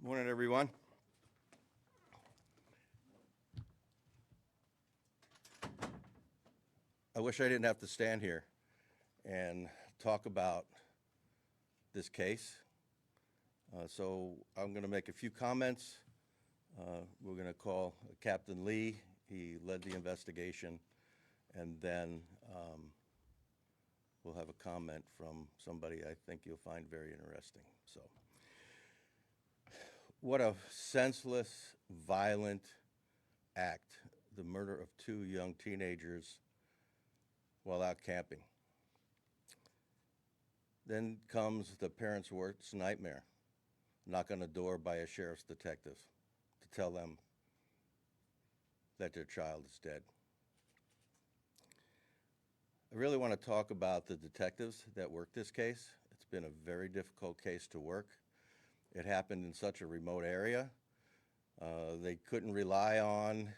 Morning, everyone. I wish I didn't have to stand here and talk about this case. So I'm going to make a few comments. We're going to call Captain Lee. He led the investigation, and then we'll have a comment from somebody I think you'll find very interesting. So, what a senseless, violent act, the murder of two young teenagers while out camping. Then comes the parents' worst nightmare, knock on the door by a sheriff's detective to tell them that their child is dead. I really want to talk about the detectives that worked this case. It's been a very difficult case to work. It happened in such a remote area. They couldn't rely on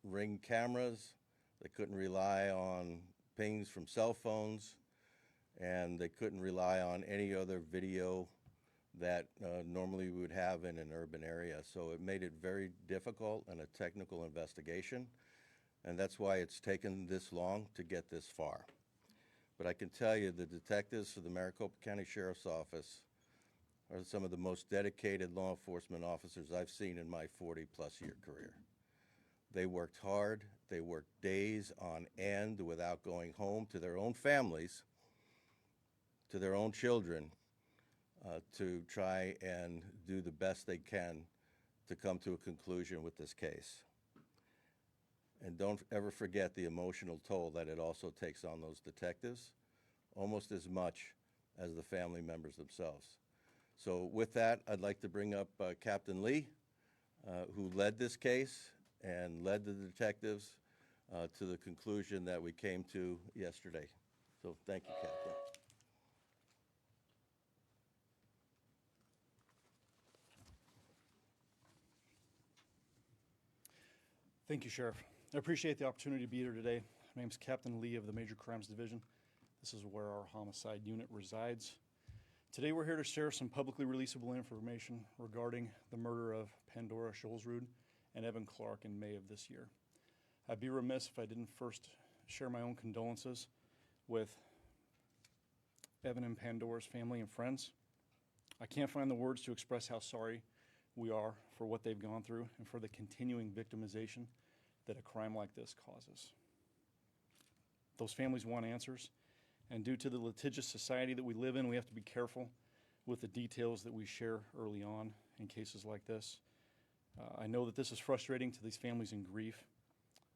Ring cameras. They couldn't rely on pings from cell phones, and they couldn't rely on any other video that normally we would have in an urban area. So it made it very difficult and a technical investigation, and that's why it's taken this long to get this far. But I can tell you the detectives for the Maricopa County Sheriff's Office are some of the most dedicated law enforcement officers I've seen in my 40-plus year career. They worked hard. They worked days on end without going home to their own families, to their own children, to try and do the best they can to come to a conclusion with this case. And don't ever forget the emotional toll that it also takes on those detectives, almost as much as the family members themselves. So with that, I'd like to bring up Captain Lee, who led this case and led the detectives to the conclusion that we came to yesterday. So thank you, Captain. Thank you, Sheriff. I appreciate the opportunity to be here today. My name is Captain Lee of the Major Crimes Division. This is where our homicide unit resides. Today we're here to share some publicly releasable information regarding the murder of Pandora Scholzrud and Evan Clark in May of this year. I'd be remiss if I didn't first share my own condolences with Evan and Pandora's family and friends. I can't find the words to express how sorry we are for what they've gone through and for the continuing victimization that a crime like this causes. Those families want answers, and due to the litigious society that we live in, we have to be careful with the details that we share early on in cases like this. I know that this is frustrating to these families in grief,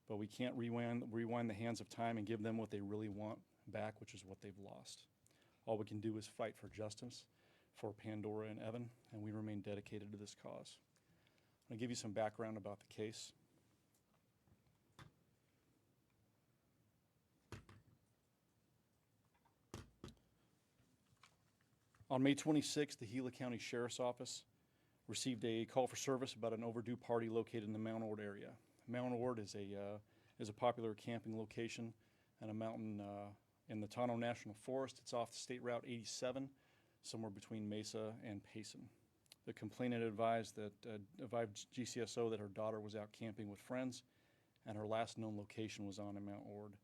but we can't rewind the hands of time and give them what they really want back, which is what they've lost. All we can do is fight for justice for Pandora and Evan, and we remain dedicated to this cause. I'm going to give you some background about the case. On May 26th, the Gila County Sheriff's Office received a call for service about an overdue party located in the Mount Ord area. Mount Ord is a popular camping location and a mountain in the Tonto National Forest. It's off the State Route 87, somewhere between Mesa and Payson. The complainant advised GCSO that her daughter was out camping with friends, and her last known location was on Mount Ord.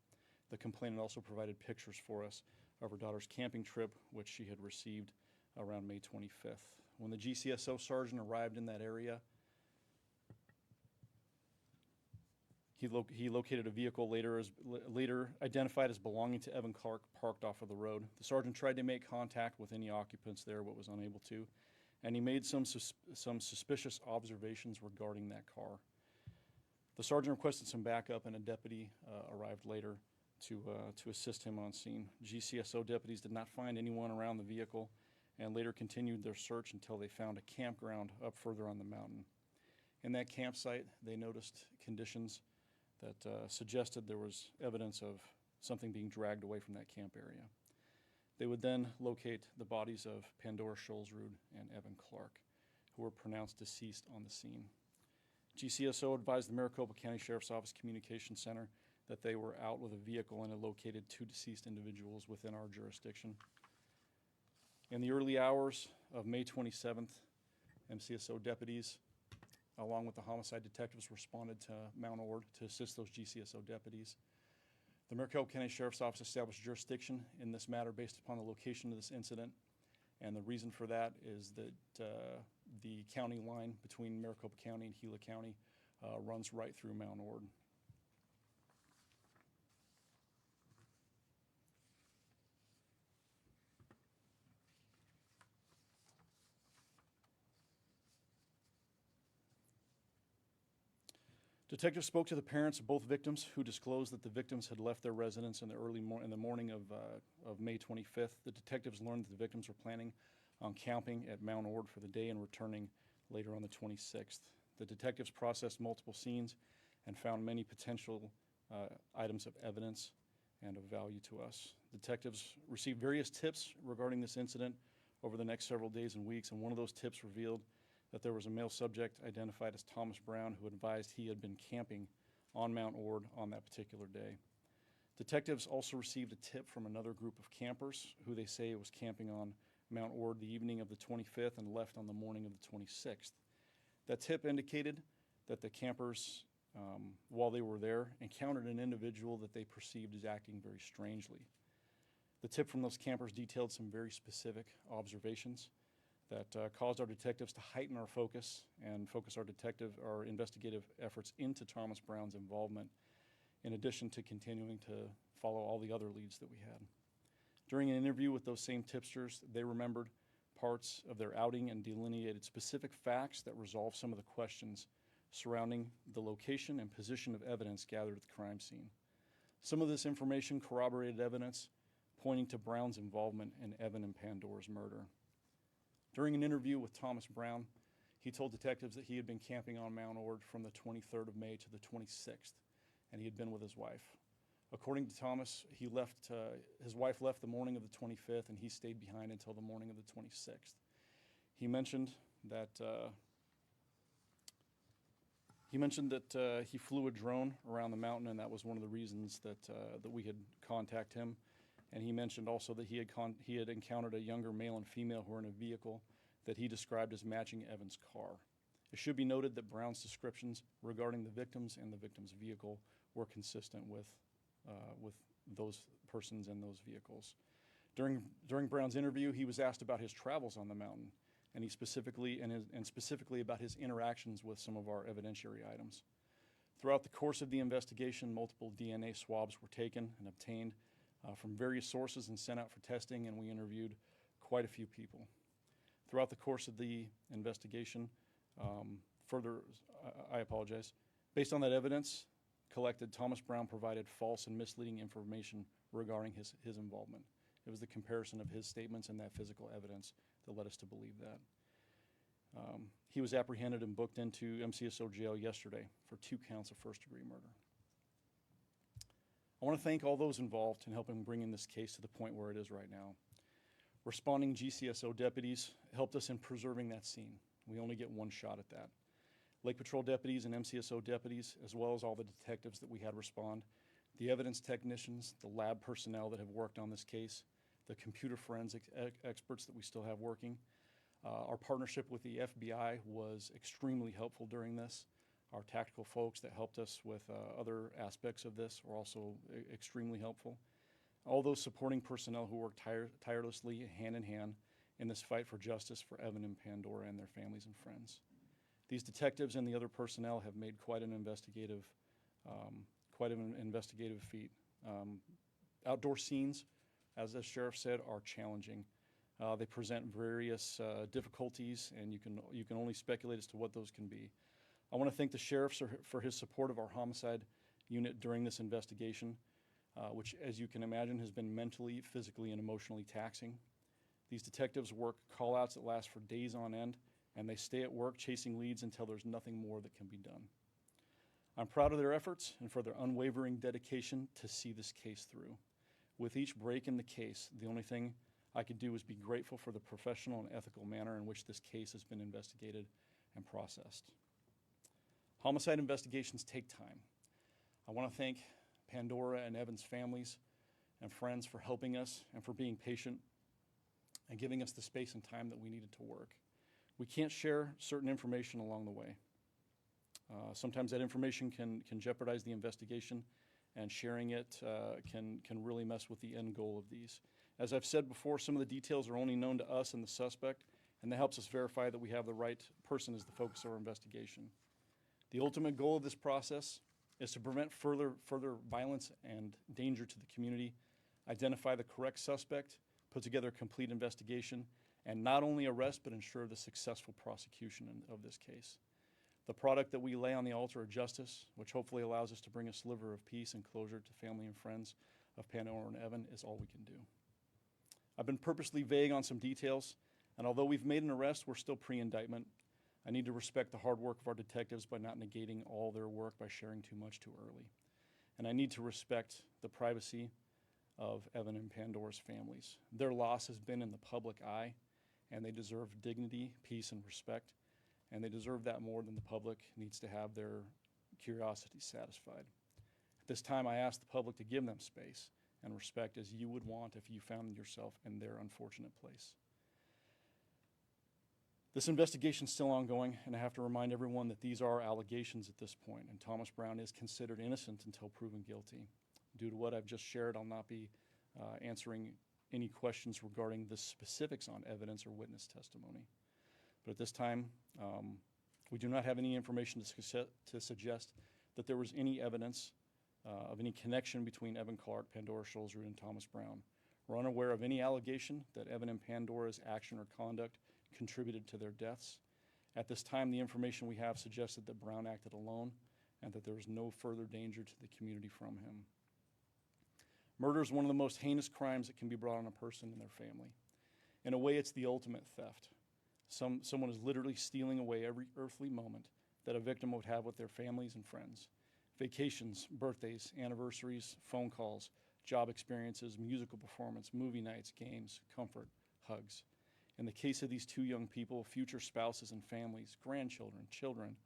The complainant also provided pictures for us of her daughter's camping trip, which she had received around May 25th. When the GCSO sergeant arrived in that area, he located a vehicle later identified as belonging to Evan Clark parked off of the road. The sergeant tried to make contact with any occupants there, but was unable to, and he made some suspicious observations regarding that car. The sergeant requested some backup, and a deputy arrived later to assist him on scene. GCSO deputies did not find anyone around the vehicle and later continued their search until they found a campground up further on the mountain. In that campsite, they noticed conditions that suggested there was evidence of something being dragged away from that camp area. They would then locate the bodies of Pandora Scholzrud and Evan Clark, who were pronounced deceased on the scene. GCSO advised the Maricopa County Sheriff's Office Communications Center that they were out with a vehicle and had located two deceased individuals within our jurisdiction. In the early hours of May 27th, MCSO deputies, along with the homicide detectives, responded to Mount Ord to assist those GCSO deputies. The Maricopa County Sheriff's Office established jurisdiction in this matter based upon the location of this incident, and the reason for that is that the county line between Maricopa County and Gila County runs right through Mount Ord. Detectives spoke to the parents of both victims, who disclosed that the victims had left their residence in the morning of May 25th. The detectives learned that the victims were planning on camping at Mount Ord for the day and returning later on the 26th. The detectives processed multiple scenes and found many potential items of evidence and of value to us. Detectives received various tips regarding this incident over the next several days and weeks, and one of those tips revealed that there was a male subject identified as Thomas Brown who advised he had been camping on Mount Ord on that particular day. Detectives also received a tip from another group of campers who they say was camping on Mount Ord the evening of the 25th and left on the morning of the 26th. That tip indicated that the campers, while they were there, encountered an individual that they perceived as acting very strangely. The tip from those campers detailed some very specific observations that caused our detectives to heighten our focus and focus our investigative efforts into Thomas Brown's involvement, in addition to continuing to follow all the other leads that we had. During an interview with those same tipsters, they remembered parts of their outing and delineated specific facts that resolved some of the questions surrounding the location and position of evidence gathered at the crime scene. Some of this information corroborated evidence pointing to Brown's involvement in Evan and Pandora's murder. During an interview with Thomas Brown, he told detectives that he had been camping on Mount Ord from the 23rd of May to the 26th, and he had been with his wife. According to Thomas, his wife left the morning of the 25th, and he stayed behind until the morning of the 26th. He mentioned that he flew a drone around the mountain, and that was one of the reasons that we had contacted him. And he mentioned also that he had encountered a younger male and female who were in a vehicle that he described as matching Evan's car. It should be noted that Brown's descriptions regarding the victims and the victim's vehicle were consistent with those persons and those vehicles. During Brown's interview, he was asked about his travels on the mountain, and specifically about his interactions with some of our evidentiary items. Throughout the course of the investigation, multiple DNA swabs were taken and obtained from various sources and sent out for testing, and we interviewed quite a few people. Throughout the course of the investigation, based on that evidence collected, Thomas Brown provided false and misleading information regarding his involvement. It was the comparison of his statements and that physical evidence that led us to believe that. He was apprehended and booked into MCSO jail yesterday for 2 counts of first-degree murder. I want to thank all those involved in helping bring this case to the point where it is right now. Responding GCSO deputies helped us in preserving that scene. We only get one shot at that. Lake Patrol deputies and MCSO deputies, as well as all the detectives that we had respond, the evidence technicians, the lab personnel that have worked on this case, the computer forensic experts that we still have working. Our partnership with the FBI was extremely helpful during this. Our tactical folks that helped us with other aspects of this were also extremely helpful. All those supporting personnel who worked tirelessly, hand in hand, in this fight for justice for Evan and Pandora and their families and friends. These detectives and the other personnel have made quite an investigative feat. Outdoor scenes, as the sheriff said, are challenging. They present various difficulties, and you can only speculate as to what those can be. I want to thank the sheriff for his support of our homicide unit during this investigation, which, as you can imagine, has been mentally, physically, and emotionally taxing. These detectives work call-outs that last for days on end, and they stay at work chasing leads until there's nothing more that can be done. I'm proud of their efforts and for their unwavering dedication to see this case through. With each break in the case, the only thing I could do is be grateful for the professional and ethical manner in which this case has been investigated and processed. Homicide investigations take time. I want to thank Pandora and Evan's families and friends for helping us and for being patient and giving us the space and time that we needed to work. We can't share certain information along the way. Sometimes that information can jeopardize the investigation, and sharing it can really mess with the end goal of these. As I've said before, some of the details are only known to us and the suspect, and that helps us verify that we have the right person as the focus of our investigation. The ultimate goal of this process is to prevent further violence and danger to the community, identify the correct suspect, put together a complete investigation, and not only arrest but ensure the successful prosecution of this case. The product that we lay on the altar of justice, which hopefully allows us to bring a sliver of peace and closure to family and friends of Pandora and Evan, is all we can do. I've been purposely vague on some details, and although we've made an arrest, we're still pre-indictment. I need to respect the hard work of our detectives by not negating all their work by sharing too much too early. And I need to respect the privacy of Evan and Pandora's families. Their loss has been in the public eye, and they deserve dignity, peace, and respect. And they deserve that more than the public needs to have their curiosity satisfied. At this time, I ask the public to give them space and respect as you would want if you found yourself in their unfortunate place. This investigation is still ongoing, and I have to remind everyone that these are allegations at this point, and Thomas Brown is considered innocent until proven guilty. Due to what I've just shared, I'll not be answering any questions regarding the specifics on evidence or witness testimony. But at this time, we do not have any information to suggest that there was any evidence of any connection between Evan Clark, Pandora Scholzrud, and Thomas Brown. We're unaware of any allegation that Evan and Pandora's action or conduct contributed to their deaths. At this time, the information we have suggested that Brown acted alone and that there was no further danger to the community from him. Murder is one of the most heinous crimes that can be brought on a person and their family. In a way, it's the ultimate theft. Someone is literally stealing away every earthly moment that a victim would have with their families and friends. Vacations, birthdays, anniversaries, phone calls, job experiences, musical performance, movie nights, games, comfort, hugs. In the case of these two young people, future spouses and families, grandchildren, children,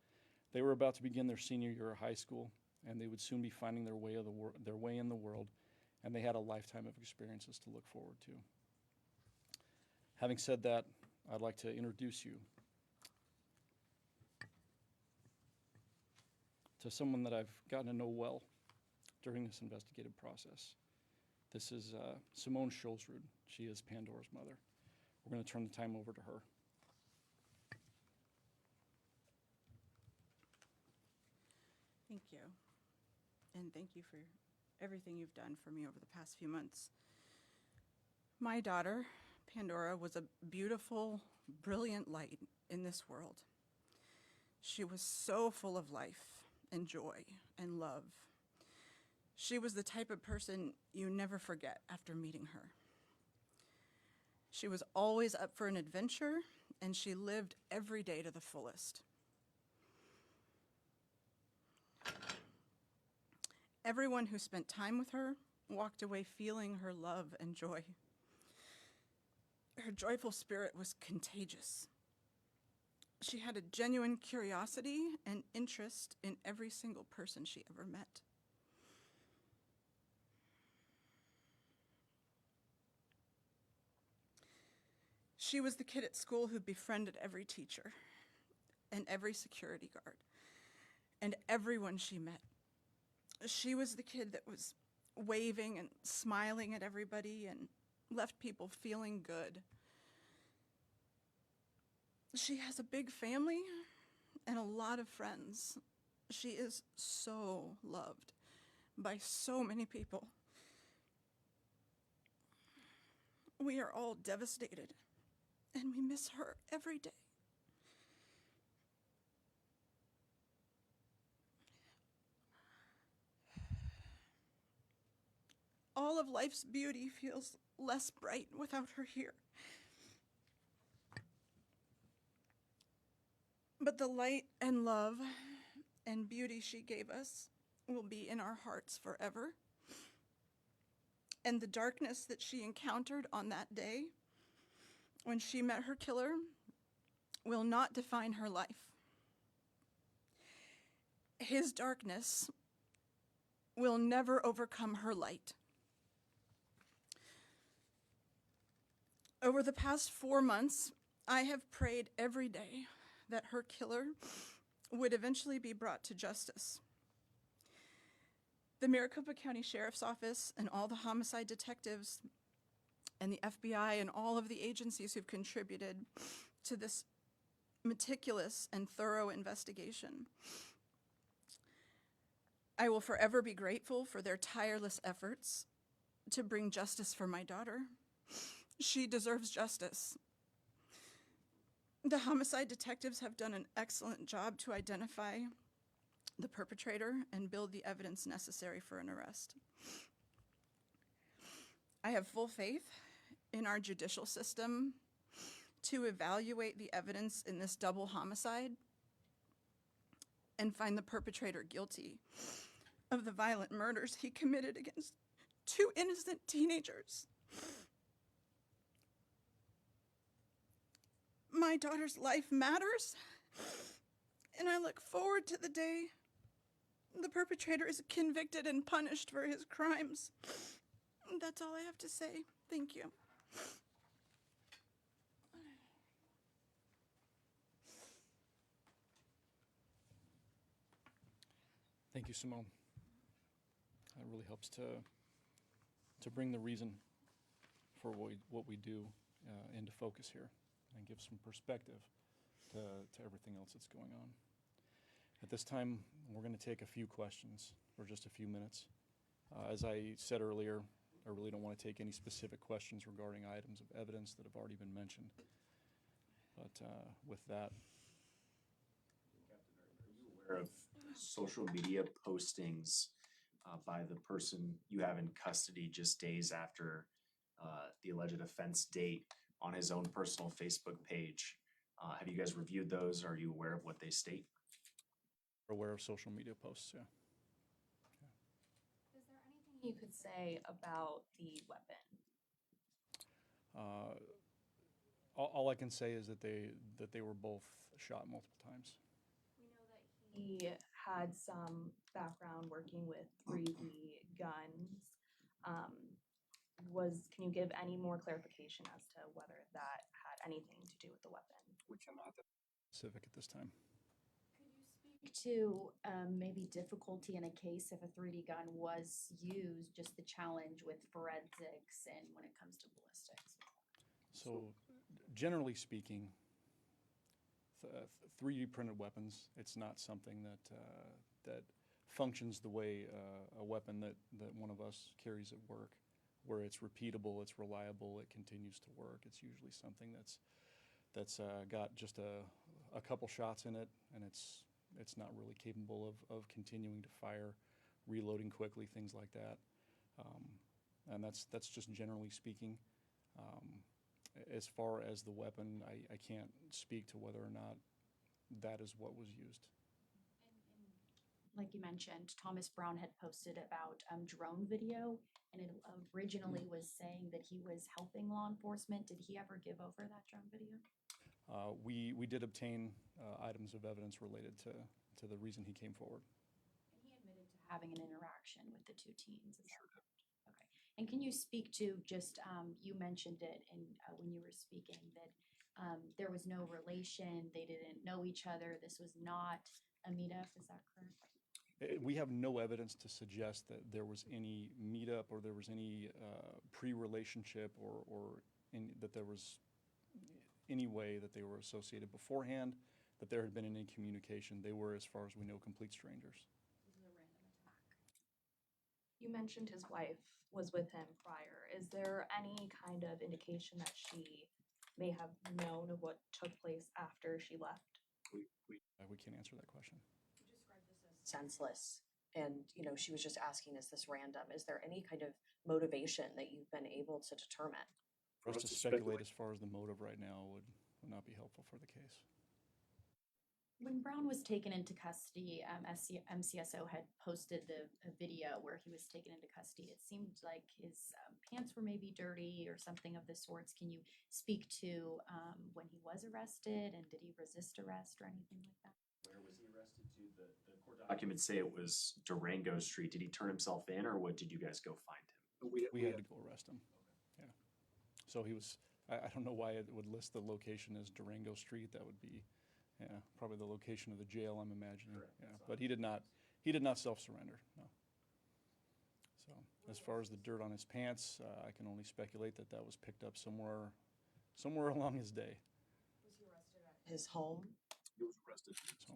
they were about to begin their senior year of high school, and they would soon be finding their way in the world, and they had a lifetime of experiences to look forward to. Having said that, I'd like to introduce you to someone that I've gotten to know well during this investigative process. This is Simone Scholzrud. She is Pandora's mother. We're going to turn the time over to her. Thank you. And thank you for everything you've done for me over the past few months. My daughter, Pandora, was a beautiful, brilliant light in this world. She was so full of life and joy and love. She was the type of person you never forget after meeting her. She was always up for an adventure, and she lived every day to the fullest. Everyone who spent time with her walked away feeling her love and joy. Her joyful spirit was contagious. She had a genuine curiosity and interest in every single person she ever met. She was the kid at school who befriended every teacher and every security guard and everyone she met. She was the kid that was waving and smiling at everybody and left people feeling good. She has a big family and a lot of friends. She is so loved by so many people. We are all devastated, and we miss her every day. All of life's beauty feels less bright without her here. But the light and love and beauty she gave us will be in our hearts forever. And the darkness that she encountered on that day when she met her killer will not define her life. His darkness will never overcome her light. Over the past 4 months, I have prayed every day that her killer would eventually be brought to justice. The Maricopa County Sheriff's Office and all the homicide detectives and the FBI and all of the agencies who've contributed to this meticulous and thorough investigation. I will forever be grateful for their tireless efforts to bring justice for my daughter. She deserves justice. The homicide detectives have done an excellent job to identify the perpetrator and build the evidence necessary for an arrest. I have full faith in our judicial system to evaluate the evidence in this double homicide and find the perpetrator guilty of the violent murders he committed against 2 innocent teenagers. My daughter's life matters, and I look forward to the day the perpetrator is convicted and punished for his crimes. That's all I have to say. Thank you. Thank you, Simone. That really helps to bring the reason for what we do into focus here and give some perspective to everything else that's going on. At this time, we're going to take a few questions for just a few minutes. As I said earlier, I really don't want to take any specific questions regarding items of evidence that have already been mentioned. But with that, Captain, are you aware of social media postings by the person you have in custody just days after the alleged offense date on his own personal Facebook page? Have you guys reviewed those? Are you aware of what they state? we're aware of social media posts, yeah. Is there anything you could say about the weapon? All I can say is that they were both shot multiple times. We know that he had some background working with 3D guns. Can you give any more clarification as to whether that had anything to do with the weapon? We cannot. Specific at this time. Could you speak to maybe difficulty in a case if a 3D gun was used, just the challenge with forensics and when it comes to ballistics? So, generally speaking, 3D printed weapons, it's not something that functions the way a weapon that one of us carries at work, where it's repeatable, it's reliable, it continues to work. It's usually something that's got just a couple shots in it, and it's not really capable of continuing to fire, reloading quickly, things like that. And that's just generally speaking. As far as the weapon, I can't speak to whether or not that is what was used. Like you mentioned, Thomas Brown had posted about drone video, and it originally was saying that he was helping law enforcement. Did he ever give over that drone video? We did obtain items of evidence related to the reason he came forward. And he admitted to having an interaction with the two teens. Sure. Okay. And can you speak to just, you mentioned it when you were speaking that there was no relation, they didn't know each other, this was not a meetup, is that correct? We have no evidence to suggest that there was any meetup or there was any pre-relationship or that there was any way that they were associated beforehand, that there had been any communication. They were, as far as we know, complete strangers. This is a random attack. You mentioned his wife was with him prior. Is there any kind of indication that she may have known of what took place after she left? We can't answer that question. You described this as senseless, and she was just asking, is this random? Is there any kind of motivation that you've been able to determine? For us to speculate as far as the motive right now would not be helpful for the case. When Brown was taken into custody, MCSO had posted the video where he was taken into custody. It seemed like his pants were maybe dirty or something of the sorts. Can you speak to when he was arrested, and did he resist arrest or anything like that? Where was he arrested to? The court documents say it was Durango Street. Did he turn himself in, or what did you guys go find him? We had to go arrest him. Yeah. So he was I don't know why it would list the location as Durango Street. That would be, yeah, probably the location of the jail, I'm imagining. Correct. Yeah, but he did not self-surrender, no. So as far as the dirt on his pants, I can only speculate that that was picked up somewhere along his day. Was he arrested at his home? He was arrested. So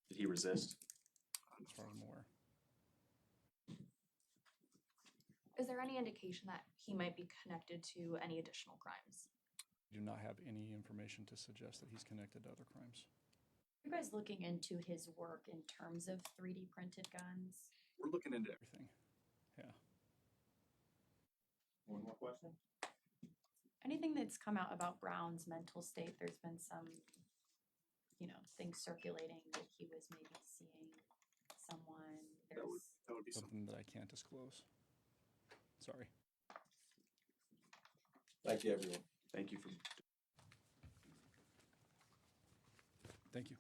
Did he resist? as far as I'm aware. Is there any indication that he might be connected to any additional crimes? Do not have any information to suggest that he's connected to other crimes. You guys looking into his work in terms of 3D printed guns? We're looking into it. Everything, yeah. One more question? Anything that's come out about Brown's mental state? There's been some, things circulating that he was maybe seeing someone. That would be Something that I can't disclose. Sorry. Thank you, everyone. Thank you for Thank you.